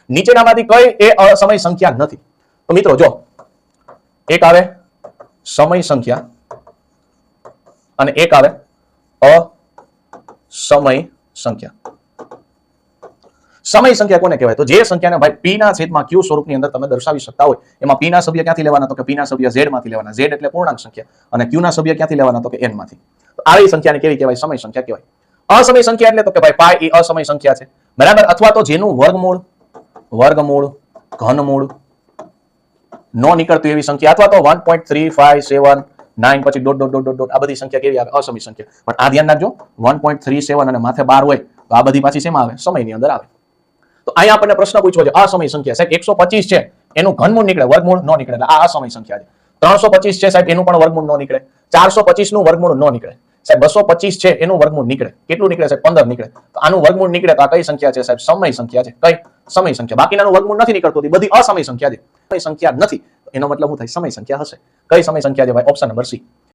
નીચેનામાંથી કઈ એ અસમય સંખ્યા નથી? તો મિત્રો જો એક આવે સમય સંખ્યા અને એક આવે અસમય સંખ્યા. સમય સંખ્યા કોને કહેવાય? તો જે સંખ્યાને ભાઈ p ના છેદમાં q સ્વરૂપની અંદર તમે દર્શાવી શકતા હોય. એમાં p ના સભ્ય ક્યાંથી લેવાના? તો કે p ના સભ્ય z માંથી લેવાના. z એટલે પૂર્ણાંક સંખ્યા અને q ના સભ્ય ક્યાંથી લેવાના? તો કે n માંથી. તો આવી સંખ્યાને કેવી કહેવાય? સમય સંખ્યા કહેવાય. અસમય સંખ્યા એટલે તો કે ભાઈ પાઈ એ અસમય સંખ્યા છે, બરાબર. અથવા તો જેનું વર્ગમૂળ ઘનમૂળ નો નીકળતું એવી સંખ્યા, અથવા તો 1.3579 પછી ડોટ ડોટ ડોટ ડોટ આ બધી સંખ્યા કેવી આવે? અસમય સંખ્યા. પણ આ ધ્યાન રાખજો 1.37 અને માથે 12 હોય તો આ બધી પાછી શેમાં આવે? સમયની અંદર આવે. તો અહીંયા આપણને પ્રશ્ન પૂછ્યો છે અસમય સંખ્યા. સાહેબ 125 છે એનું ઘનમૂળ નીકળે, વર્ગમૂળ નો નીકળે, એટલે આ અસમય સંખ્યા છે. 325 છે સાહેબ એનું પણ વર્ગમૂળ નો નીકળે. 425 નું વર્ગમૂળ નો નીકળે. સાહેબ 225 છે એનું વર્ગમૂળ નીકળે. કેટલું નીકળે સાહેબ? 15 નીકળે. તો આનું વર્ગમૂળ નીકળે તો આ કઈ સંખ્યા છે સાહેબ? સમય સંખ્યા છે. કઈ? સમય સંખ્યા. બાકીનાનું વર્ગમૂળ નથી નીકળતું, બધી અસમય સંખ્યા છે. સમય સંખ્યા નથી એનો મતલબ શું થાય? સમય સંખ્યા હશે. કઈ સમય સંખ્યા છે ભાઈ? Option number C.